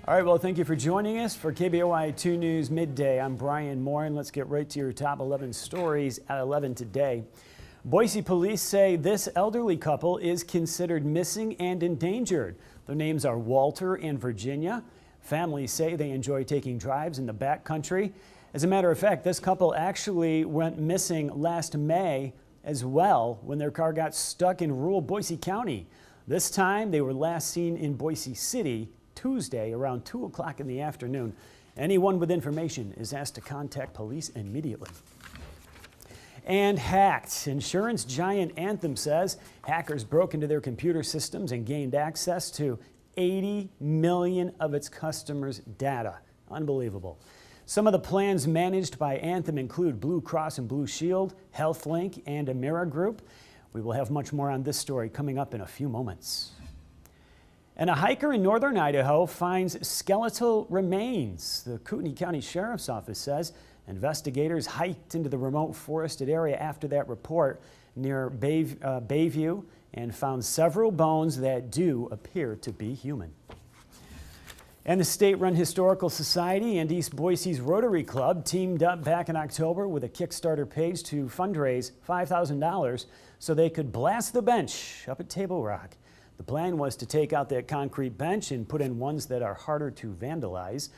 All right, well, thank you for joining us for KBOI 2 News Midday. I'm Brian Moore, and let's get right to your top 11 stories at 11 today. Boise police say this elderly couple is considered missing and endangered. Their names are Walter and Virginia. Families say they enjoy taking drives in the backcountry. As a matter of fact, this couple actually went missing last May as well when their car got stuck in rural Boise County. This time they were last seen in Boise City Tuesday around 2 o'clock in the afternoon. Anyone with information is asked to contact police immediately. And hacked. Insurance giant Anthem says hackers broke into their computer systems and gained access to 80 million of its customers' data. Unbelievable. Some of the plans managed by Anthem include Blue Cross and Blue Shield, HealthLink, and Amira Group. We will have much more on this story coming up in a few moments. And a hiker in northern Idaho finds skeletal remains. The Kootenai County Sheriff's Office says investigators hiked into the remote forested area after that report near Bayview and found several bones that do appear to be human. And the state-run Historical Society and East Boise's Rotary Club teamed up back in October with a Kickstarter page to fundraise $5,000 so they could blast the bench up at Table Rock. The plan was to take out that concrete bench and put in ones that are harder to vandalize.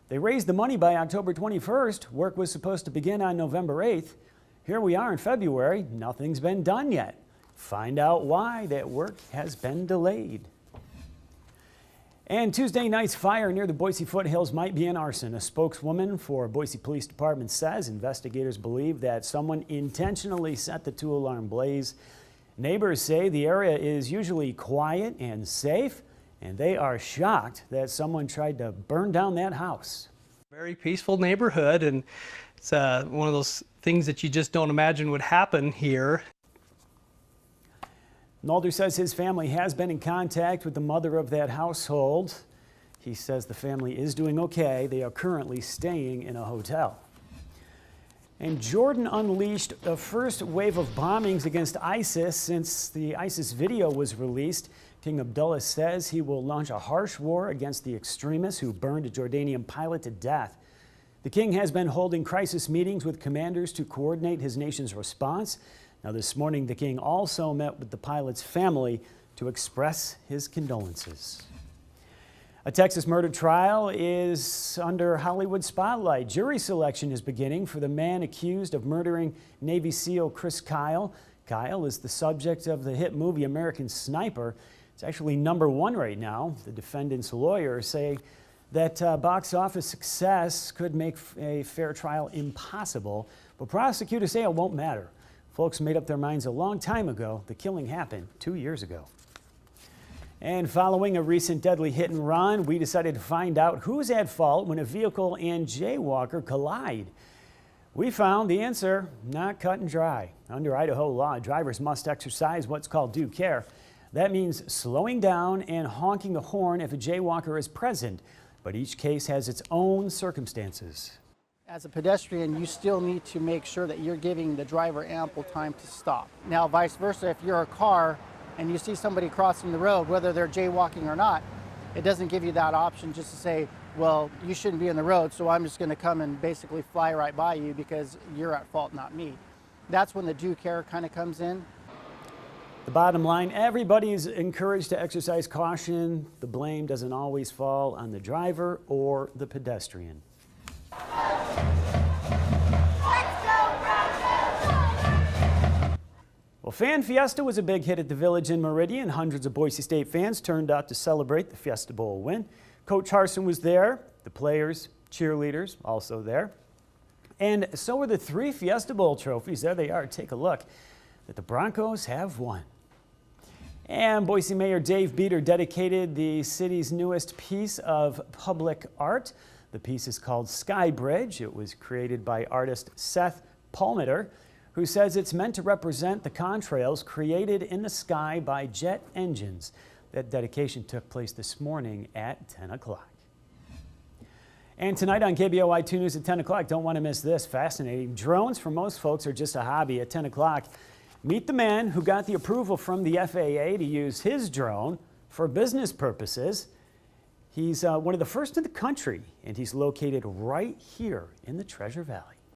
They raised the money by October 21st. Work was supposed to begin on November 8th. Here we are in February. Nothing's been done yet. Find out why that work has been delayed. And Tuesday night's fire near the Boise foothills might be an arson. A spokeswoman for Boise Police Department says investigators believe that someone intentionally set the two-alarm blaze. Neighbors say the area is usually quiet and safe, and they are shocked that someone tried to burn down that house. Very peaceful neighborhood, and it's one of those things that you just don't imagine would happen here. Nalder says his family has been in contact with the mother of that household. He says the family is doing okay. They are currently staying in a hotel. And Jordan unleashed a first wave of bombings against ISIS since the ISIS video was released. King Abdullah says he will launch a harsh war against the extremists who burned a Jordanian pilot to death. The king has been holding crisis meetings with commanders to coordinate his nation's response. Now, this morning, the king also met with the pilot's family to express his condolences. A Texas murder trial is under Hollywood spotlight. Jury selection is beginning for the man accused of murdering Navy SEAL Chris Kyle. Kyle is the subject of the hit movie American Sniper. It's actually #1 right now. The defendant's lawyers say that box office success could make a fair trial impossible, but prosecutors say it won't matter. Folks made up their minds a long time ago. The killing happened 2 years ago. And following a recent deadly hit and run, we decided to find out who's at fault when a vehicle and jaywalker collide. We found the answer not cut and dry. Under Idaho law, drivers must exercise what's called due care. That means slowing down and honking the horn if a jaywalker is present. But each case has its own circumstances. As a pedestrian, you still need to make sure that you're giving the driver ample time to stop. Now, vice versa, if you're a car and you see somebody crossing the road, whether they're jaywalking or not, it doesn't give you that option just to say, well, you shouldn't be in the road, so I'm just going to come and basically fly right by you because you're at fault, not me. That's when the due care kind of comes in. The bottom line, everybody is encouraged to exercise caution. The blame doesn't always fall on the driver or the pedestrian. Well, Fan Fiesta was a big hit at the Village in Meridian. Hundreds of Boise State fans turned out to celebrate the Fiesta Bowl win. Coach Arson was there, the players, cheerleaders also there. And so were the 3 Fiesta Bowl trophies. There they are. Take a look that the Broncos have won. And Boise Mayor Dave Beater dedicated the city's newest piece of public art. The piece is called Sky Bridge. It was created by artist Seth Palmeter, who says it's meant to represent the contrails created in the sky by jet engines. That dedication took place this morning at 10 o'clock. And tonight on KBOI 2 News at 10 o'clock, don't want to miss this. Fascinating. Drones for most folks are just a hobby. At 10 o'clock, meet the man who got the approval from the FAA to use his drone for business purposes. He's one of the first in the country, and he's located right here in the Treasure Valley.